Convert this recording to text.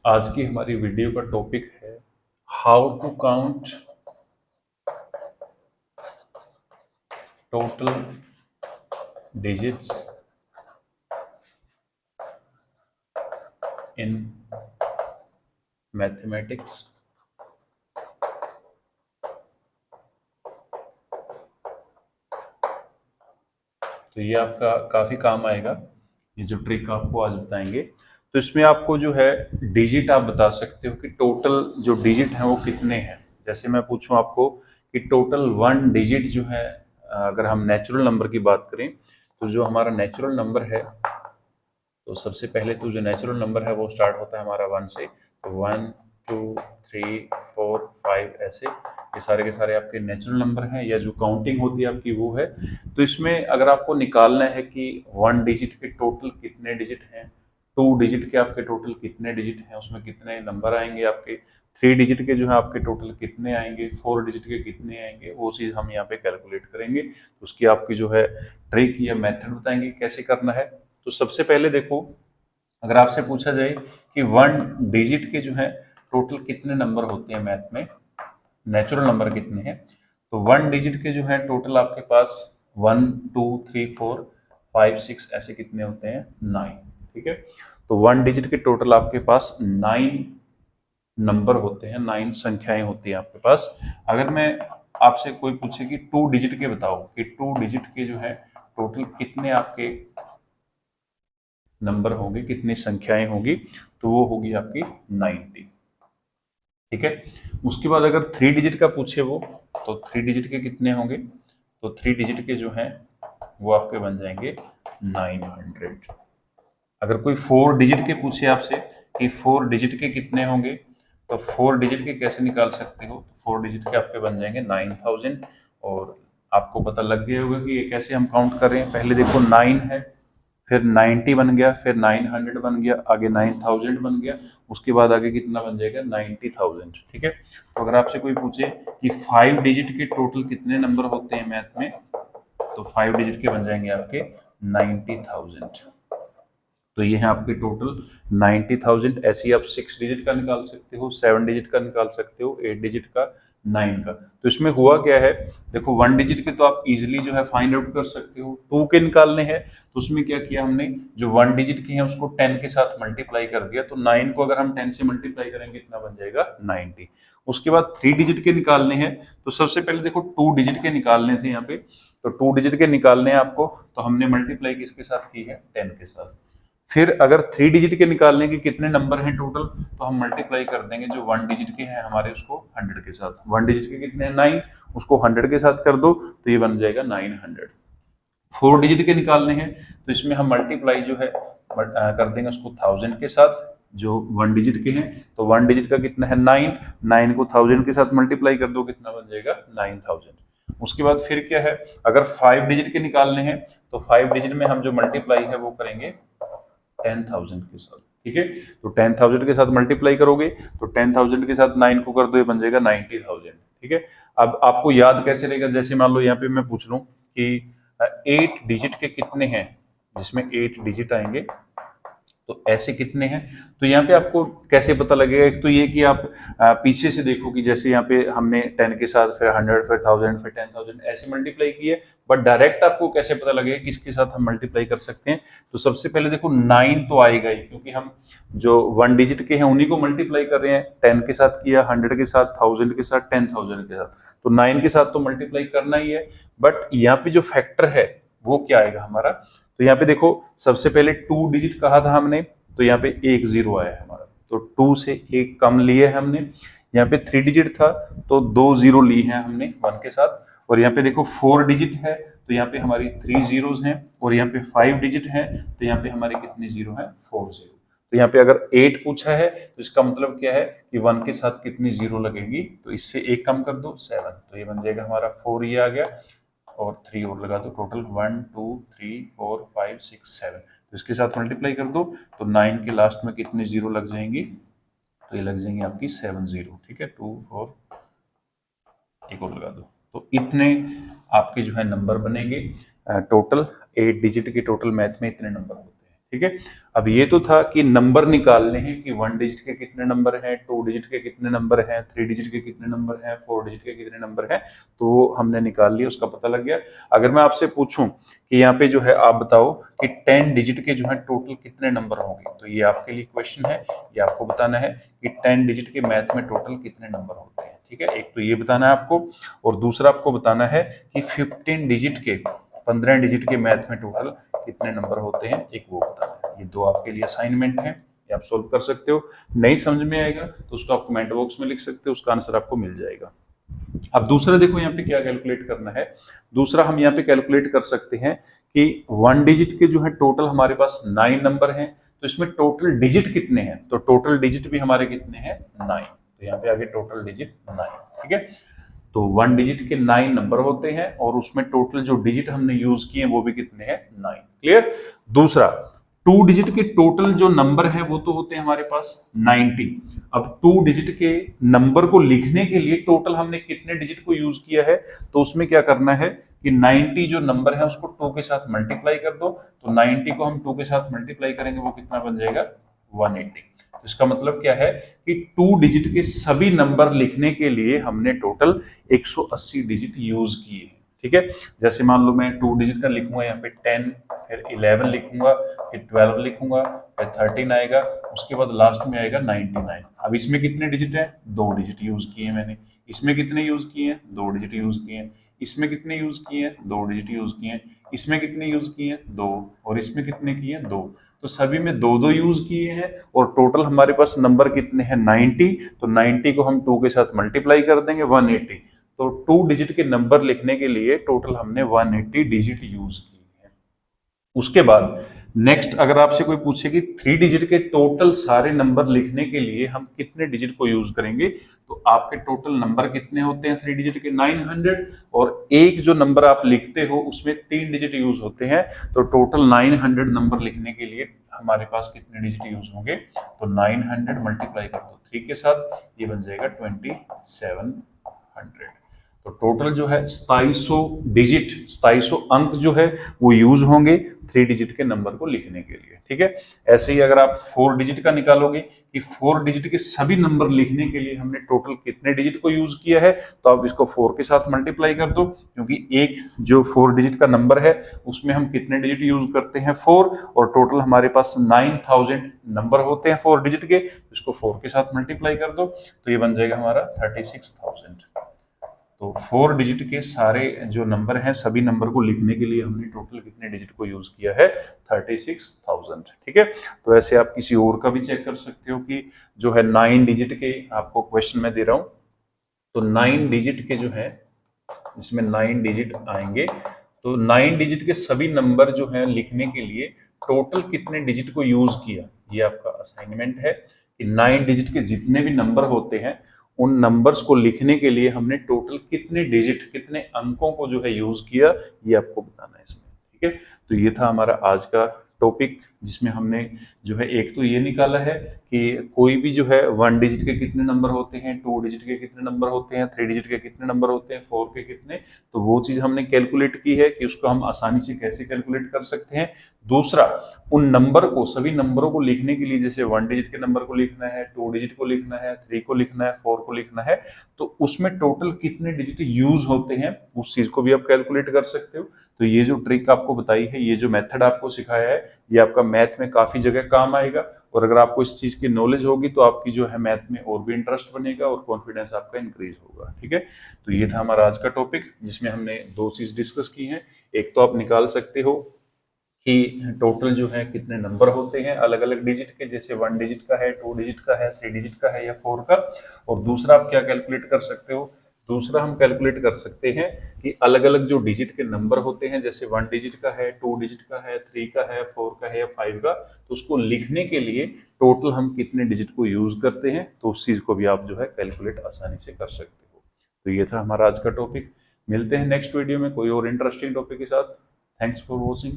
आज की हमारी वीडियो का टॉपिक है how to count total digits in mathematics. तो ये आपका काफ़ी काम आएगा, ये जो ट्रिक आपको आज बताएंगे। तो इसमें आपको जो है डिजिट आप बता सकते हो कि टोटल जो डिजिट हैं वो कितने हैं। जैसे मैं पूछूं आपको कि टोटल वन डिजिट जो है, अगर हम नेचुरल नंबर की बात करें तो जो हमारा नेचुरल नंबर है, तो सबसे पहले तो जो नेचुरल नंबर है वो स्टार्ट होता है हमारा वन से। तो one, two, three, four, five, ऐसे ये सारे के सारे आपके नेचुरल नंबर हैं, या जो काउंटिंग होती है आपकी वो है। तो इसमें अगर आपको निकालना है कि वन डिजिट के टोटल कितने डिजिट हैं, टू डिजिट के आपके टोटल कितने डिजिट हैं, उसमें कितने नंबर आएंगे आपके, थ्री डिजिट के जो है आपके टोटल कितने आएंगे, फोर डिजिट के कितने आएंगे, वो चीज़ हम यहाँ पे कैलकुलेट करेंगे। उसकी आपकी जो है ट्रिक या मेथड बताएंगे कैसे करना है। तो सबसे पहले देखो, अगर आपसे पूछा जाए कि वन डिजिट के जो है टोटल कितने नंबर होते हैं मैथ में, नेचुरल नंबर कितने हैं, तो वन डिजिट के जो है टोटल आपके पास one, two, three, four, five, six, ऐसे कितने होते हैं, नाइन। ठीक है, तो वन डिजिट के टोटल आपके पास नाइन नंबर होते हैं, नाइन संख्याएं होती हैं आपके पास। अगर मैं आपसे कोई पूछे कि टू डिजिट के बताओ कि टू डिजिट के जो है टोटल कितने आपके नंबर होंगे, कितनी संख्याएं होंगी, तो वो होगी आपकी 90। ठीक है, उसके बाद अगर थ्री डिजिट का पूछे वो, तो थ्री डिजिट के कितने होंगे, तो थ्री डिजिट के जो हैं वो आपके बन जाएंगे 900। अगर कोई फोर डिजिट के पूछे आपसे कि फोर डिजिट के कितने होंगे, तो फोर डिजिट के कैसे निकाल सकते हो, तो फोर डिजिट के आपके बन जाएंगे 9000। और आपको पता लग गया होगा कि ये कैसे हम काउंट कर रहे हैं। पहले देखो नाइन है, फिर 90 बन गया, फिर 900 बन गया, आगे 9000 बन गया, उसके बाद आगे कितना बन जाएगा, 90000। ठीक है, तो अगर आपसे कोई पूछे कि फाइव डिजिट के टोटल कितने नंबर होते हैं मैथ में, तो फाइव डिजिट के बन जाएंगे आपके 90000। तो ये है आपके टोटल 90,000। ऐसे ही आप सिक्स डिजिट का निकाल सकते हो, सेवन डिजिट का निकाल सकते हो, एट डिजिट का, नाइन का। तो इसमें हुआ क्या है, देखो वन डिजिट के तो आप इजीली जो है फाइंड आउट कर सकते हो। टू के निकालने हैं तो उसमें क्या किया हमने, जो वन डिजिट के हैं उसको टेन के साथ मल्टीप्लाई कर दिया, तो नाइन को अगर हम टेन से मल्टीप्लाई करेंगे कितना बन जाएगा, 90। उसके बाद थ्री डिजिट के निकालने हैं, तो सबसे पहले देखो टू डिजिट के निकालने थे यहाँ पे, तो टू डिजिट के निकालने हैं आपको, तो हमने मल्टीप्लाई किसके साथ की है, टेन के साथ। फिर अगर थ्री डिजिट के निकालने के कितने नंबर हैं टोटल, तो हम मल्टीप्लाई कर देंगे जो वन डिजिट के हैं हमारे उसको हंड्रेड के साथ। वन डिजिट के कितने हैं, नाइन, उसको हंड्रेड के साथ कर दो तो ये बन जाएगा 900। फोर डिजिट के निकालने हैं तो इसमें हम मल्टीप्लाई जो है कर देंगे उसको थाउजेंड के साथ, जो वन डिजिट के हैं। तो वन डिजिट का कितना है, नाइन, नाइन को थाउजेंड के साथ मल्टीप्लाई कर दो, कितना बन जाएगा, 9000। उसके बाद फिर क्या है, अगर फाइव डिजिट के निकालने हैं तो फाइव डिजिट में हम जो मल्टीप्लाई है वो करेंगे 10,000 के साथ। ठीक है, तो 10,000 के साथ मल्टीप्लाई करोगे तो 10,000 के साथ नाइन को कर दो, ये बन जाएगा 90,000। ठीक है, अब आपको याद कैसे रहेगा, जैसे मान लो यहाँ पे मैं पूछ लूं कि एट डिजिट के कितने हैं, जिसमें एट डिजिट आएंगे, तो ऐसे कितने हैं। तो यहाँ पे आपको कैसे पता लगेगा, एक तो ये कि आप पीछे से देखो कि जैसे यहाँ पे हमने टेन के साथ फिर हंड्रेड, फिर थाउजेंड, फिर 10,000 ऐसे मल्टीप्लाई किए, बट डायरेक्ट आपको कैसे पता लगेगा किसके साथ हम मल्टीप्लाई कर सकते हैं। तो सबसे पहले देखो नाइन तो आएगा ही, क्योंकि हम जो वन डिजिट के हैं उन्हीं को मल्टीप्लाई कर रहे हैं, टेन के साथ किया, हंड्रेड के साथ, थाउजेंड के साथ, 10,000 के साथ, तो नाइन के साथ तो मल्टीप्लाई करना ही है। बट यहाँ पे जो फैक्टर है वो क्या आएगा हमारा, तो यहाँ पे देखो सबसे पहले टू डिजिट कहा था हमने, तो यहाँ पे एक जीरो आया है हमारा, तो टू से एक कम लिए है हमने। यहाँ पे थ्री डिजिट था तो दो जीरो लिए हैं हमने वन के साथ। और यहाँ पे देखो फोर डिजिट है तो यहाँ पे हमारी थ्री जीरोज हैं, और यहाँ पे फाइव डिजिट है तो यहाँ पे हमारे कितने जीरो हैं, फोर जीरो। तो यहाँ पे अगर एट पूछा है तो इसका मतलब क्या है कि वन के साथ कितनी जीरो लगेगी, तो इससे एक कम कर दो, सेवन, तो ये बन जाएगा हमारा फोर, ये आ गया, और थ्री और लगा दो, total one, two, three, four, five, six, seven, तो इसके साथ मल्टीप्लाई कर दो, तो नाइन के लास्ट में कितने जीरो लग जाएंगी, तो ये लग जाएंगी आपकी सेवन जीरो। ठीक है, टू, फोर, एक और लगा दो, तो इतने आपके जो है नंबर बनेंगे टोटल। एट डिजिट के टोटल मैथ में इतने नंबर होते हैं। ठीक है। अब ये तो था कि नंबर निकालने हैं कि 1 डिजिट के कितने नंबर हैं, 2 डिजिट के कितने नंबर हैं, 3 डिजिट के कितने नंबर हैं, 4 डिजिट के कितने नंबर हैं, तो हमने निकाल लिया, उसका पता लग गया। अगर मैं आपसे पूछूं कि यहाँ पे जो है आप बताओ कि 10 डिजिट के जो है टोटल कितने नंबर होंगे, तो ये आपके लिए क्वेश्चन है, ये आपको बताना है कि 10 डिजिट के मैथ में टोटल कितने नंबर होते हैं। ठीक है, एक तो ये बताना है आपको, और दूसरा आपको बताना है कि 15 डिजिट के 15 डिजिट के मैथ में टोटल कितने नंबर होते हैं, एक वो बताना है। ये दो आपके लिए असाइनमेंट है, ये आप सोल्व कर सकते हो। नहीं समझ में आएगा तो उसको आप कमेंट बॉक्स में लिख सकते हो, उसका आंसर आपको मिल जाएगा। अब दूसरा देखो यहाँ पे क्या कैलकुलेट करना है। दूसरा हम यहाँ पे कैलकुलेट कर सकते हैं कि 1 डिजिट के जो है टोटल हमारे पास 9 नंबर हैं, तो इसमें टोटल डिजिट कितने हैं, तो टोटल डिजिट भी हमारे कितने हैं, 9। तो यहाँ पे आगे टोटल डिजिट 9। ठीक है, तो 1 डिजिट के 9 नंबर होते हैं और उसमें टोटल जो डिजिट हमने यूज किए वो भी कितने हैं, 9। क्लियर। दूसरा 2 डिजिट के टोटल जो नंबर है वो तो होते हैं हमारे पास 90। अब 2 डिजिट के नंबर को लिखने के लिए टोटल हमने कितने डिजिट को यूज किया है, तो उसमें क्या करना है कि 90 जो नंबर है उसको 2 के साथ मल्टीप्लाई कर दो, तो 90 को हम 2 के साथ मल्टीप्लाई करेंगे वो कितना बन जाएगा, 180। तो इसका मतलब क्या है कि 2 डिजिट के सभी नंबर लिखने के लिए हमने टोटल 180 डिजिट यूज किए हैं। ठीक है, जैसे मान लो मैं 2 डिजिट का लिखूंगा यहाँ पे 10, फिर 11 लिखूंगा, फिर 12 लिखूंगा, फिर 13 आएगा, उसके बाद लास्ट में आएगा 99। अब इसमें कितने डिजिट है, 2 डिजिट यूज किए हैं मैंने। इसमें कितने यूज किए हैं, 2 डिजिट यूज किए हैं। इसमें कितने यूज किए हैं, 2 डिजिट यूज किए हैं। इसमें कितने यूज किए हैं, 2। और इसमें कितने किए हैं, 2। तो सभी में 2-2 यूज किए हैं और टोटल हमारे पास नंबर कितने हैं, 90। तो 90 को हम 2 के साथ मल्टीप्लाई कर देंगे, 180। तो 2 डिजिट के नंबर लिखने के लिए टोटल हमने 180 डिजिट यूज की है। उसके बाद नेक्स्ट अगर आपसे कोई पूछे कि 3 डिजिट के टोटल सारे नंबर लिखने के लिए हम कितने डिजिट को यूज करेंगे, तो आपके टोटल नंबर कितने होते हैं 3 डिजिट के, 900। और एक जो नंबर आप लिखते हो उसमें 3 डिजिट यूज होते हैं, तो टोटल 900 नंबर लिखने के लिए हमारे पास कितने डिजिट यूज होंगे, तो 900 मल्टीप्लाई कर दो 3 के साथ, ये बन जाएगा 2700। तो टोटल जो है 2700 डिजिट, 2700 अंक जो है वो यूज होंगे 3 डिजिट के नंबर को लिखने के लिए। ठीक है, ऐसे ही अगर आप 4 डिजिट का निकालोगे कि 4 डिजिट के सभी नंबर लिखने के लिए हमने टोटल कितने डिजिट को यूज किया है, तो आप इसको 4 के साथ मल्टीप्लाई कर दो, क्योंकि एक जो 4 डिजिट का नंबर है उसमें हम कितने डिजिट यूज करते हैं, 4। और टोटल हमारे पास 9000 नंबर होते हैं 4 डिजिट के, इसको 4 के साथ मल्टीप्लाई कर दो, तो ये बन जाएगा हमारा 36000। तो 4 डिजिट के सारे जो नंबर हैं सभी नंबर को लिखने के लिए हमने टोटल कितने डिजिट को यूज किया है, 36000। ठीक है, तो ऐसे आप किसी और का भी चेक कर सकते हो कि जो है 9 डिजिट के, आपको क्वेश्चन में दे रहा हूं, तो 9 डिजिट के जो है इसमें 9 डिजिट आएंगे, तो 9 डिजिट के सभी नंबर जो है लिखने के लिए टोटल कितने डिजिट को यूज किया, ये आपका असाइनमेंट है कि 9 डिजिट के जितने भी नंबर होते हैं उन नंबर्स को लिखने के लिए हमने टोटल कितने डिजिट, कितने अंकों को जो है यूज किया, ये आपको बताना है इसमें। ठीक है, तो ये था हमारा आज का टॉपिक, जिसमें हमने जो है एक तो ये निकाला है कि कोई भी जो है 1 डिजिट के कितने नंबर होते हैं, 2 डिजिट के कितने नंबर होते हैं, 3 डिजिट के कितने नंबर होते हैं, 4 के कितने, तो वो चीज हमने कैलकुलेट की है कि उसको हम आसानी से कैसे कैलकुलेट कर सकते हैं। दूसरा, उन नंबर को, सभी नंबरों को लिखने के लिए, जैसे 1 डिजिट के नंबर को लिखना है, 2 डिजिट को लिखना है, 3 को लिखना है, 4 को लिखना है, तो उसमें टोटल कितने डिजिट यूज होते हैं उस चीज को भी आप कैलकुलेट कर सकते हो। तो ये जो ट्रिक आपको बताई है, ये जो मेथड आपको सिखाया है, ये आपका मैथ में काफी जगह काम आएगा। और अगर आपको इस चीज की नॉलेज होगी तो आपकी जो है मैथ में और भी इंटरेस्ट बनेगा और कॉन्फिडेंस आपका इंक्रीज होगा। ठीक है, तो ये था हमारा आज का टॉपिक, जिसमें हमने 2 चीज डिस्कस की हैं। एक तो आप निकाल सकते हो कि टोटल जो है कितने नंबर होते हैं अलग अलग डिजिट के, जैसे 1 डिजिट का है, 2 डिजिट का है, 3 डिजिट का है या 4 का। और दूसरा आप क्या कैलकुलेट कर सकते हो, दूसरा हम कैलकुलेट कर सकते हैं कि अलग अलग जो डिजिट के नंबर होते हैं, जैसे 1 डिजिट का है, 2 डिजिट का है, 3 का है, 4 का है या 5 का, तो उसको लिखने के लिए टोटल हम कितने डिजिट को यूज करते हैं, तो उस चीज को भी आप जो है कैलकुलेट आसानी से कर सकते हो। तो ये था हमारा आज का टॉपिक। मिलते हैं नेक्स्ट वीडियो में कोई और इंटरेस्टिंग टॉपिक के साथ। Thanks for watching.